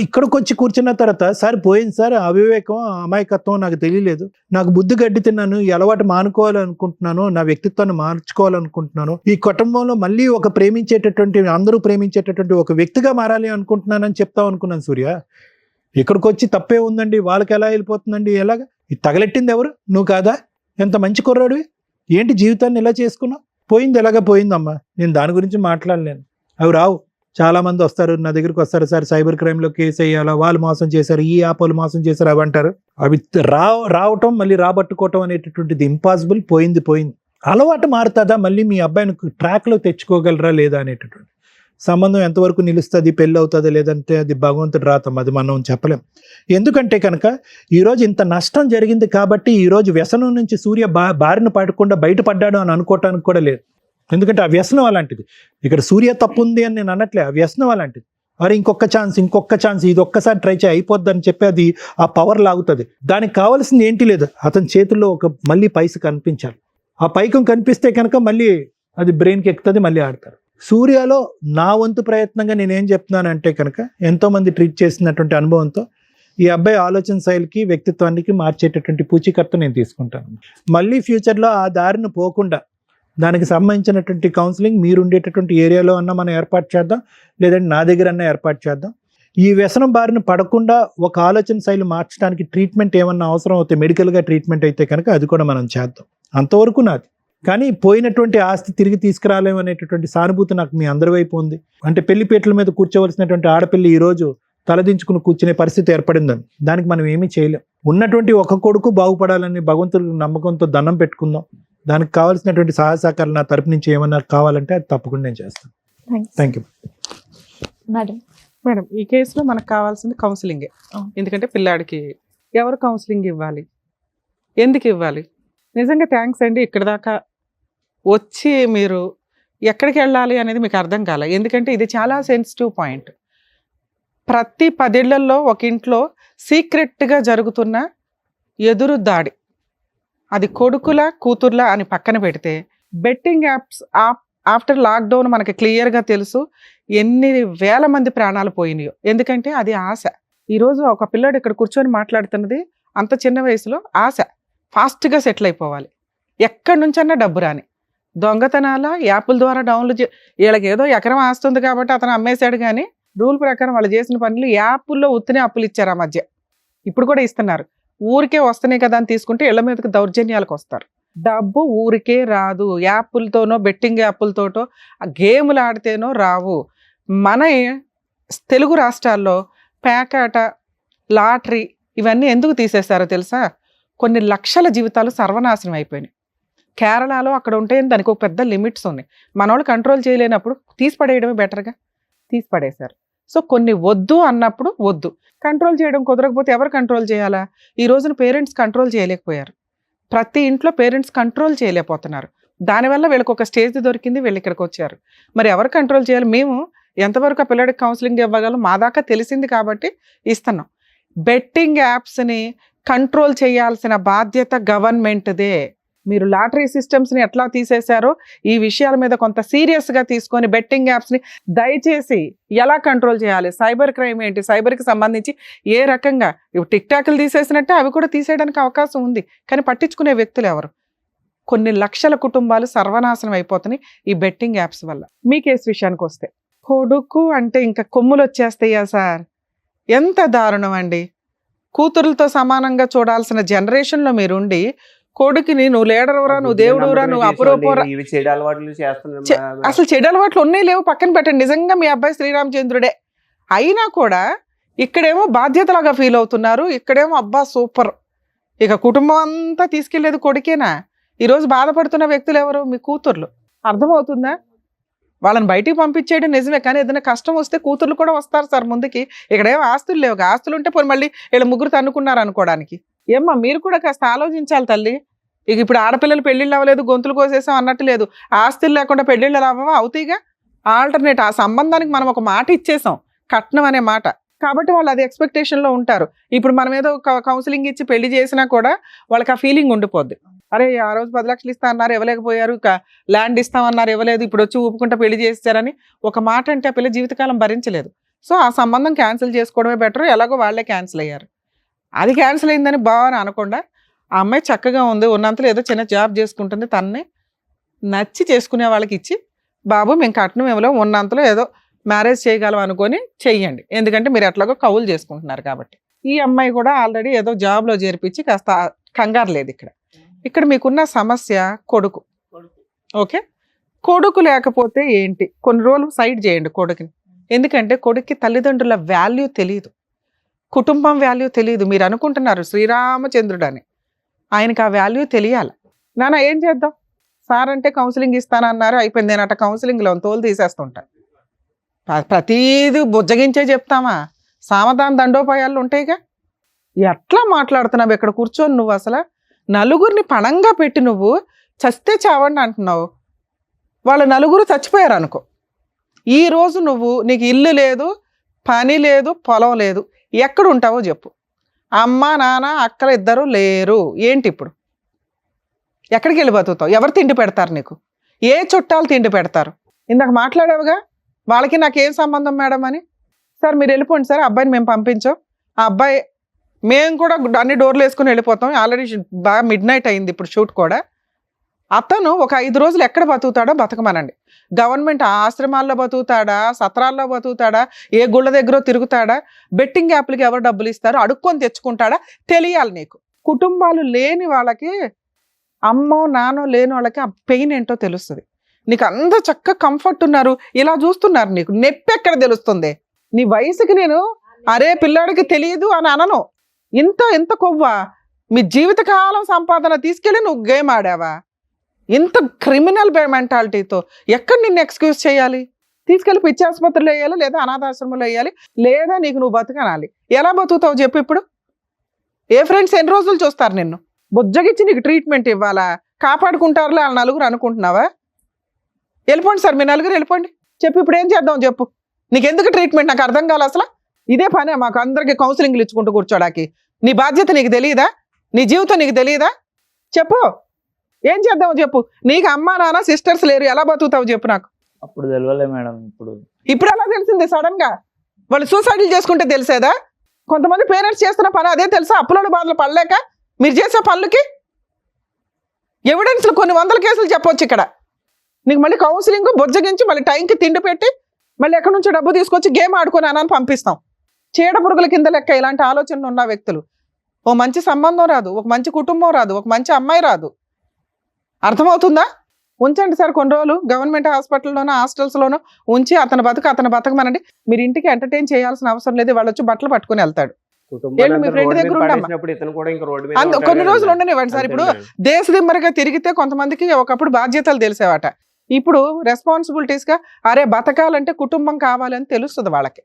ఇక్కడికి వచ్చి కూర్చున్న తర్వాత సార్ పోయింది సార్, అవివేకం అమాయకత్వం నాకు తెలియలేదు, నాకు బుద్ధి గడ్డి తిన్నాను, ఈ అలవాటు మానుకోవాలనుకుంటున్నాను, నా వ్యక్తిత్వాన్ని మార్చుకోవాలనుకుంటున్నాను, ఈ కుటుంబంలో మళ్ళీ అందరూ ప్రేమించేటటువంటి ఒక వ్యక్తిగా మారాలి అనుకుంటున్నానని చెప్తాం అనుకున్నాను. సూర్య, ఇక్కడికి వచ్చి తప్పే ఉందండి, వాళ్ళకి ఎలా వెళ్ళిపోతుందండి, ఎలాగా? ఇది తగలెట్టింది ఎవరు? నువ్వు కాదా? ఎంత మంచి కుర్రాడివి, ఏంటి జీవితాన్ని ఇలా చేసుకున్నావు? పోయింది ఎలాగా పోయిందమ్మా, నేను దాని గురించి మాట్లాడలేను. అవి రావు. చాలా మంది వస్తారు నా దగ్గరికి వస్తారు, సార్ సైబర్ క్రైమ్ లో కేసు వేయాలా, వాళ్ళు మోసం చేశారు, ఈ యాప్ వాళ్ళు మోసం చేశారు, అవి అంటారు. అవి రావటం మళ్ళీ రాబట్టుకోవటం అనేటటువంటిది ఇంపాసిబుల్. పోయింది. అలవాటు మారుతుందా, మళ్ళీ మీ అబ్బాయిని ట్రాక్ లో తెచ్చుకోగలరా లేదా అనేటటువంటి సంబంధం ఎంతవరకు నిలుస్తుంది, పెళ్ళి అవుతుందా లేదంటే అది భగవంతుడు రాతం, అది మనం చెప్పలేం. ఎందుకంటే కనుక ఈరోజు ఇంత నష్టం జరిగింది కాబట్టి ఈరోజు వ్యసనం నుంచి సూర్య బారిన పడకుండా బయటపడ్డాడు అని అనుకోవటానికి కూడా లేదు. ఎందుకంటే ఆ వ్యసనం అలాంటిది. ఇక్కడ సూర్య తప్పు ఉంది అని నేను అనట్లే, ఆ వ్యసనం అలాంటిది. మరి ఇంకొక ఛాన్స్, ఇది ఒక్కసారి ట్రై చేయి అయిపోద్దని చెప్పి అది ఆ పవర్ లాగుతుంది. దానికి కావాల్సింది ఏంటి లేదు, అతని చేతుల్లో మళ్ళీ పైస కనిపించాలి. ఆ పైకం కనిపిస్తే కనుక మళ్ళీ అది బ్రెయిన్కి ఎక్కుతుంది, మళ్ళీ ఆడతారు. సూర్యలో నా వంతు ప్రయత్నంగా నేనేం చెప్తున్నానంటే కనుక ఎంతోమంది ట్రీట్ చేసినటువంటి అనుభవంతో ఈ అబ్బాయి ఆలోచన శైలికి వ్యక్తిత్వానికి మార్చేటటువంటి పూచీకర్త నేను తీసుకుంటాను. మళ్ళీ ఫ్యూచర్లో ఆ దారిని పోకుండా దానికి సంబంధించినటువంటి కౌన్సిలింగ్ మీరు ఉండేటటువంటి ఏరియాలో అన్నా మనం ఏర్పాటు చేద్దాం, లేదంటే నా దగ్గర అన్నా ఏర్పాటు చేద్దాం. ఈ వ్యసనం బారిన పడకుండా ఒక ఆలోచన శైలి మార్చడానికి ట్రీట్మెంట్ ఏమన్నా అవసరం అవుతే, మెడికల్గా ట్రీట్మెంట్ అయితే కనుక అది కూడా మనం చేద్దాం. అంతవరకు నాది. కానీ పోయినటువంటి ఆస్తి తిరిగి తీసుకురాలేము అనేటటువంటి సానుభూతి నాకు మీ అందరి వైపు ఉంది. అంటే పెళ్లిపేటల మీద కూర్చోవలసినటువంటి ఆడపిల్లి ఈరోజు తలదించుకుని కూర్చునే పరిస్థితి ఏర్పడిందని, దానికి మనం ఏమీ చేయలేం. ఉన్నటువంటి ఒక కొడుకు బాగుపడాలని భగవంతుడి నమ్మకంతో దండం పెట్టుకుందాం. దానికి కావాల్సినటువంటి సహాయ సహకారాలు నా తరపు నుంచి ఏమన్నా కావాలంటే అది తప్పకుండా నేను చేస్తాను. Thank you madam. ఈ కేసులో మనకు కావాల్సింది కౌన్సిలింగే. ఎందుకంటే పిల్లాడికి ఎవరు కౌన్సిలింగ్ ఇవ్వాలి, ఎందుకు ఇవ్వాలి? నిజంగా థ్యాంక్స్ అండి. ఇక్కడ దాకా వచ్చి మీరు ఎక్కడికి వెళ్ళాలి అనేది మీకు అర్థం కాలే. ఎందుకంటే ఇది చాలా సెన్సిటివ్ పాయింట్. ప్రతి 10 ఏళ్లలో ఒక ఇంట్లో సీక్రెట్గా జరుగుతున్న ఎదురు దాడి, అది కొడుకుల కూతుర్ల అని పక్కన పెడితే, బెట్టింగ్ యాప్స్ ఆఫ్టర్ లాక్డౌన్ మనకి క్లియర్గా తెలుసు ఎన్ని వేల మంది ప్రాణాలు పోయినాయో. ఎందుకంటే అది ఆశ. ఈరోజు ఒక పిల్లాడు ఇక్కడ కూర్చొని మాట్లాడుతున్నది అంత చిన్న వయసులో ఆశ, ఫాస్ట్గా సెటిల్ అయిపోవాలి, ఎక్కడి నుంచన్నా డబ్బు రాని. దొంగతనాల యాప్ల ద్వారా డౌన్లోడ్ వీళ్ళకి ఏదో ఎకరం ఆస్తుంది కాబట్టి అతను అమ్మేశాడు, కానీ రూల్ ప్రకారం వాళ్ళు చేసిన పనులు యాప్ల్లో ఉత్తినే అప్పులు ఇచ్చారు. ఆ మధ్య ఇప్పుడు కూడా ఇస్తున్నారు. ఊరికే వస్తున్నాయి కదా అని తీసుకుంటే ఇళ్ల మీదకి దౌర్జన్యాలకు వస్తారు. డబ్బు ఊరికే రాదు, యాప్లతోనో బెట్టింగ్ యాప్లతోటో గేములు ఆడితేనో రావు. మన తెలుగు రాష్ట్రాల్లో పేకాట, లాటరీ ఇవన్నీ ఎందుకు తీసేశారో తెలుసా? కొన్ని లక్షల జీవితాలు సర్వనాశనం అయిపోయినాయి. కేరళలో అక్కడ ఉంటే దానికి ఒక పెద్ద లిమిట్స్ ఉన్నాయి. మనోళ్ళు కంట్రోల్ చేయలేనప్పుడు తీసిపడేయడమే బెటర్గా, తీసిపడేశారు. సో కొన్ని వద్దు అన్నప్పుడు వద్దు. కంట్రోల్ చేయడం కుదరకపోతే ఎవరు కంట్రోల్ చేయాలా? ఈ రోజున పేరెంట్స్ కంట్రోల్ చేయలేకపోయారు. ప్రతి ఇంట్లో పేరెంట్స్ కంట్రోల్ చేయలేకపోతున్నారు. దానివల్ల వీళ్ళకి ఒక స్టేజ్ దొరికింది, వీళ్ళు ఇక్కడికి వచ్చారు. మరి ఎవరు కంట్రోల్ చేయాలి? మేము ఎంతవరకు ఆ పిల్లడికి కౌన్సిలింగ్ ఇవ్వగలం మా దాకా తెలిసింది కాబట్టి ఇస్తున్నాం. బెట్టింగ్ యాప్స్ని కంట్రోల్ చేయాల్సిన బాధ్యత గవర్నమెంట్దే. మీరు లాటరీ సిస్టమ్స్ని ఎట్లా తీసేశారో ఈ విషయాల మీద కొంత సీరియస్గా తీసుకొని బెట్టింగ్ యాప్స్ని దయచేసి ఎలా కంట్రోల్ చేయాలి, సైబర్ క్రైమ్ ఏంటి, సైబర్కి సంబంధించి ఏ రకంగా టిక్ టాక్లు తీసేసినట్టే అవి కూడా తీసేయడానికి అవకాశం ఉంది. కానీ పట్టించుకునే వ్యక్తులు ఎవరు? కొన్ని లక్షల కుటుంబాలు సర్వనాశనం అయిపోతున్నాయి ఈ బెట్టింగ్ యాప్స్ వల్ల. మీ కేసు విషయానికి వస్తే, కొడుకు అంటే ఇంకా కొమ్ములు వచ్చేస్తాయా సార్? ఎంత దారుణం అండి. కూతురులతో సమానంగా చూడాల్సిన జనరేషన్లో మీరుండి కొడుకుని నువ్వు లీడర్వరా, నువ్వు దేవుడురా, నువ్వు అపురూపరా, అసలు చెడు అలవాట్లు ఉన్నాయి లేవు పక్కన పెట్టండి. నిజంగా మీ అబ్బాయి శ్రీరామచంద్రుడే అయినా కూడా ఇక్కడేమో బాధ్యతలాగా ఫీల్ అవుతున్నారు, ఇక్కడేమో అబ్బా సూపర్. ఇక కుటుంబం అంతా తీసుకెళ్లేది కొడుకేనా? ఈరోజు బాధపడుతున్న వ్యక్తులు ఎవరు? మీ కూతుర్లు. అర్థమవుతుందా? వాళ్ళని బయటికి పంపించేయడం నిజమే, కానీ ఏదైనా కష్టం వస్తే కూతుర్లు కూడా వస్తారు సార్ ముందుకి. ఇక్కడేమో ఆస్తులు లేవు, ఆస్తులు ఉంటే పోనీ మళ్ళీ వీళ్ళ ముగ్గురు తన్నుకున్నారు అనుకోవడానికి. ఏమ్మా మీరు కూడా కాస్త ఆలోచించాలి తల్లి. ఇక ఇప్పుడు ఆడపిల్లలు పెళ్ళిళ్ళు అవ్వలేదు, గొంతులు కోసేసాం అన్నట్టు లేదు. ఆస్తులు లేకుండా పెళ్ళిళ్ళు అవ్వవా? అవుతాయిగా. ఆల్టర్నేట్ ఆ సంబంధానికి మనం ఒక మాట ఇచ్చేసాం, కట్నం అనే మాట. కాబట్టి వాళ్ళు అది ఎక్స్పెక్టేషన్లో ఉంటారు. ఇప్పుడు మనం ఏదో కౌన్సిలింగ్ ఇచ్చి పెళ్లి చేసినా కూడా వాళ్ళకి ఆ ఫీలింగ్ ఉండిపోద్ది. అరే ఆ రోజు 10 లక్షలు ఇస్తా అన్నారు ఇవ్వలేకపోయారు, ల్యాండ్ ఇస్తామన్నారు ఇవ్వలేదు, ఇప్పుడు వచ్చి ఊపుకుంటా పెళ్లి చేస్తారని ఒక మాట అంటే ఆ పిల్ల జీవితకాలం భరించలేదు. సో ఆ సంబంధం క్యాన్సిల్ చేసుకోవడమే బెటర్. ఎలాగో వాళ్ళే క్యాన్సిల్ అయ్యారు. అది క్యాన్సిల్ అయిందని బాగా అనకుండా ఆ అమ్మాయి చక్కగా ఉంది, ఉన్నంతలో ఏదో చిన్న జాబ్ చేసుకుంటుంది, తనని నచ్చి చేసుకునే వాళ్ళకి ఇచ్చి బాబు మేము కట్నం ఇవ్వలేం, ఉన్నంతలో ఏదో మ్యారేజ్ చేయగలం అనుకొని చెయ్యండి. ఎందుకంటే మీరు ఎట్లాగో కౌలు చేసుకుంటున్నారు కాబట్టి. ఈ అమ్మాయి కూడా ఆల్రెడీ ఏదో జాబ్లో చేర్పించి కాస్త కంగారు లేదు. ఇక్కడ మీకున్న సమస్య కొడుకు. ఓకే, కొడుకు లేకపోతే ఏంటి, కొన్ని రోజులు సైడ్ చేయండి కొడుకుని. ఎందుకంటే కొడుక్కి తల్లిదండ్రుల వాల్యూ తెలియదు, కుటుంబం వాల్యూ తెలియదు. మీరు అనుకుంటున్నారు శ్రీరామచంద్రుడు అని, ఆయనకి ఆ వాల్యూ తెలియాలి. నాన్న ఏం చేద్దాం, సార్ అంటే కౌన్సిలింగ్ ఇస్తానన్నారు, అయిపోయింది. నేను అట్ట కౌన్సిలింగ్లో తోలు తీసేస్తుంటా. ప్రతీది బుజ్జగించే చెప్తామా? సామధాన దండోపాయాలు ఉంటాయిగా. ఎట్లా మాట్లాడుతున్నావు ఇక్కడ కూర్చొని? నువ్వు అసలు నలుగురిని పణంగా పెట్టి నువ్వు చస్తే చావండి అంటున్నావు. వాళ్ళ నలుగురు చచ్చిపోయారు అనుకో. ఈరోజు నువ్వు నీకు ఇల్లు లేదు, పని లేదు, పొలం లేదు, ఎక్కడ ఉంటావో చెప్పు. అమ్మ నాన్న అక్కలు ఇద్దరు లేరు, ఏంటి ఇప్పుడు? ఎక్కడికి వెళ్ళి బతుకుతావు? ఎవరు తిండి పెడతారు నీకు? ఏ చుట్టాలు తిండి పెడతారు? ఇందాక మాట్లాడావుగా వాళ్ళకి నాకేం సంబంధం మేడం అని. సార్ మీరు వెళ్ళిపోండి సార్, అబ్బాయిని మేము పంపించాం. ఆ అబ్బాయి మేము కూడా అన్ని డోర్లు వేసుకుని వెళ్ళిపోతాం. ఆల్రెడీ బాగా మిడ్ నైట్ అయింది ఇప్పుడు షూట్ కూడా. అతను ఒక 5 రోజులు ఎక్కడ బతుకుతాడో బతకమనండి. గవర్నమెంట్ ఆశ్రమాల్లో బతుకుతాడా, సత్రాల్లో బతుకుతాడా, ఏ గుళ్ళ దగ్గర తిరుగుతాడా, బెట్టింగ్ యాప్లకి ఎవరు డబ్బులు ఇస్తారో అడుక్కొని తెచ్చుకుంటాడా తెలియాలి నీకు. కుటుంబాలు లేని వాళ్ళకి, అమ్మో నాన్నో లేని వాళ్ళకి ఆ పెయిన్ ఏంటో తెలుస్తుంది. నీకు అంత చక్కగా కంఫర్ట్ ఉన్నారు, ఇలా చూస్తున్నారు, నీకు నొప్పి ఎక్కడ తెలుస్తుంది? నీ వయసుకి నేను అరే పిల్లాడికి తెలియదు అని అనను. ఇంత కొవ్వా? మీ జీవితకాలం సంపాదన తీసుకెళ్ళి నువ్వు గేమ్ ఆడావా? ఇంత క్రిమినల్ మెంటాలిటీతో ఎక్కడ నిన్ను ఎక్స్క్యూజ్ చేయాలి? తీసుకెళ్ళి పిచ్చి ఆసుపత్రిలో వేయాలి, లేదా అనాథాశ్రమంలో వేయాలి, లేదా నీకు నువ్వు బతకనాలి. ఎలా బతుకుతావు చెప్పు ఇప్పుడు? ఏ ఫ్రెండ్స్ ఎన్ని రోజులు చూస్తారు నిన్ను? బుజ్జగిచ్చి నీకు ట్రీట్మెంట్ ఇవ్వాలా? కాపాడుకుంటారులే వాళ్ళ నలుగురు అనుకుంటున్నావా? వెళ్ళిపోండి సార్, మీ నలుగురు వెళ్ళిపోండి. చెప్పు ఇప్పుడు ఏం చేద్దాం చెప్పు. నీకు ఎందుకు ట్రీట్మెంట్ నాకు అర్థం కాదు అసలు. ఇదే పనే మాకు అందరికి కౌన్సిలింగ్లు ఇచ్చుకుంటూ కూర్చోడానికి. నీ బాధ్యత నీకు తెలియదా? నీ జీవితం నీకు తెలియదా? చెప్పు ఏం చేద్దాం చెప్పు. నీకు అమ్మా నాన్న సిస్టర్స్ లేరు, ఎలా బతుకుతావు చెప్పు నాకు. అప్పుడు తెలియలే మేడం. ఇప్పుడు ఎలా తెలిసింది సడన్ గా? వాళ్ళు సూసైడ్లు చేసుకుంటే తెలిసేదా? కొంతమంది పేరెంట్స్ చేస్తున్న పని అదే తెలుసా? అప్పులోని బాధలు పడలేక మీరు చేసే పనులకి ఎవిడెన్స్లు కొన్ని 100 కేసులు చెప్పొచ్చు ఇక్కడ. నీకు మళ్ళీ కౌన్సిలింగ్ బొజ్జగించి మళ్ళీ టైంకి తిండి పెట్టి మళ్ళీ ఎక్కడి నుంచో డబ్బు తీసుకొచ్చి గేమ్ ఆడుకొని అని పంపిస్తాం. చీడ పురుగుల కింద లెక్క ఇలాంటి ఆలోచనలు ఉన్న వ్యక్తులు. ఓ మంచి సంబంధం రాదు, ఒక మంచి కుటుంబం రాదు, ఒక మంచి అమ్మాయి రాదు. అర్థమవుతుందా? ఉంచండి సార్ కొన్ని రోజులు గవర్నమెంట్ హాస్పిటల్లోనో హాస్టల్స్లోనో ఉంచి అతను బతకమనండి. మీరు ఇంటికి ఎంటర్టైన్ చేయాల్సిన అవసరం లేదు. వాళ్ళు వచ్చి బట్టలు పట్టుకుని వెళ్తాడు. మీ ఫ్రెండ్ దగ్గర ఉండమ్మా, కొన్ని రోజులు ఉండనివ్వండి సార్. ఇప్పుడు దేశదిమ్మరిగా తిరిగితే కొంతమందికి ఒకప్పుడు బాధ్యతలు తెలిసేవాట. ఇప్పుడు రెస్పాన్సిబిలిటీస్ గా అరే బతకాలంటే కుటుంబం కావాలని తెలుస్తుంది వాళ్ళకి.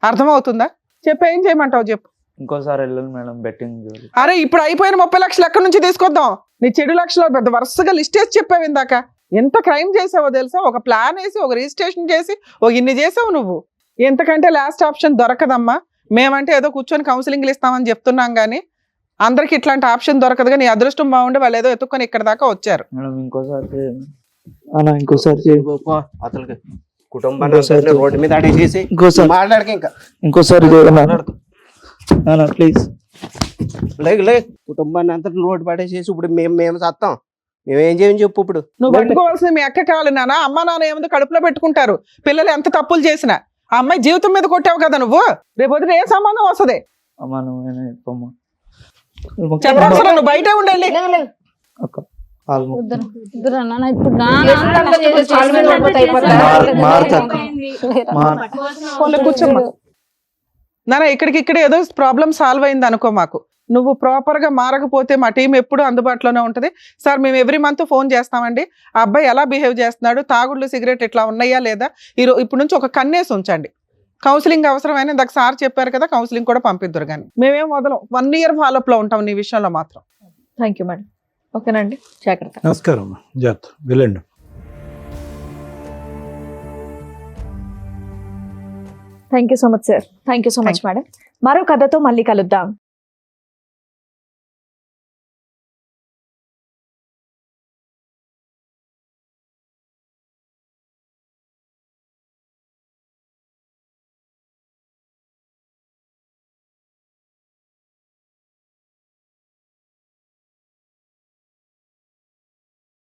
అర్థమవుతుందా? చెప్పు ఏం చేయమంటావు చెప్పు. ఇంకోసారి వెళ్ళాలి మేడం బెట్టింగ్. అరే ఇప్పుడు అయిపోయిన 30 లక్షలు ఎక్కడి నుంచి తీసుకొద్దాం? నీ చెడు లక్షలు పెద్ద వరుసగా లిస్ట్ వేసి చెప్పావు ఇందాక. ఎంత క్రైమ్ చేసావో తెలుసా? ఒక ప్లాన్ వేసి, ఒక రిజిస్ట్రేషన్ చేసి, ఇన్ని చేసావు నువ్వు. ఎంతకంటే లాస్ట్ ఆప్షన్ దొరకదమ్మా. మేమంటే ఏదో కూర్చొని కౌన్సిలింగ్లు ఇస్తామని చెప్తున్నాం కానీ అందరికి ఇట్లాంటి ఆప్షన్ దొరకదుగా. నీ అదృష్టం బాగుండి వాళ్ళు ఏదో ఎత్తుక్కొని ఇక్కడ దాకా వచ్చారు. అసలు కుటుంబాన్ని రోడ్డు మీద అడిగేసి మాట్లాడక ఇంకా ఇంకోసారి ప్లీజ్ కుటుంబాన్ని అంతా రోడ్డు పడేసేసి ఇప్పుడు మేము సత్తాం. మేమేం చేయని చెప్పు. ఇప్పుడు నువ్వు పట్టుకోవాల్సింది మీ అక్క కావాలి నాన్న. అమ్మ నాన్న ఏముంది కడుపులో పెట్టుకుంటారు. పిల్లలు ఎంత తప్పులు చేసినా ఆ అమ్మాయి జీవితం మీద కొట్టావు కదా నువ్వు. రేపు వదిన ఏ సంబంధం వస్తుంది? చెప్పాల్సిన నువ్వు బయట ఉండాలి. కూర్చోమ్మా నాన్న. ఇక్కడికిక్కడ ఏదో ప్రాబ్లం సాల్వ్ అయింది అనుకో. మాకు నువ్వు ప్రాపర్గా మారకపోతే మా టీం ఎప్పుడు అందుబాటులోనే ఉంటుంది. సార్ మేము ఎవ్రీ మంత్ ఫోన్ చేస్తామండి. ఆ అబ్బాయి ఎలా బిహేవ్ చేస్తున్నాడు, తాగుళ్ళు సిగరెట్ ఇట్లా ఉన్నాయా లేదా, ఇప్పుడు నుంచి ఒక కన్నేసి ఉంచండి. కౌన్సిలింగ్ అవసరమైన ఇందాక సార్ చెప్పారు కదా, కౌన్సిలింగ్ కూడా పంపిద్దరు. కానీ మేమేం వదలం, 1 year ఫాలోఅప్ లో ఉంటాం నీ విషయంలో మాత్రం. Thank you madam. ఓకేనండి, జాగ్రత్త. నమస్కారం అమ్మా, జాగ్రత్త, వెళ్ళండి. Thank you so much sir. Thank you so much madam. మరో కథతో మళ్ళీ కలుద్దాం.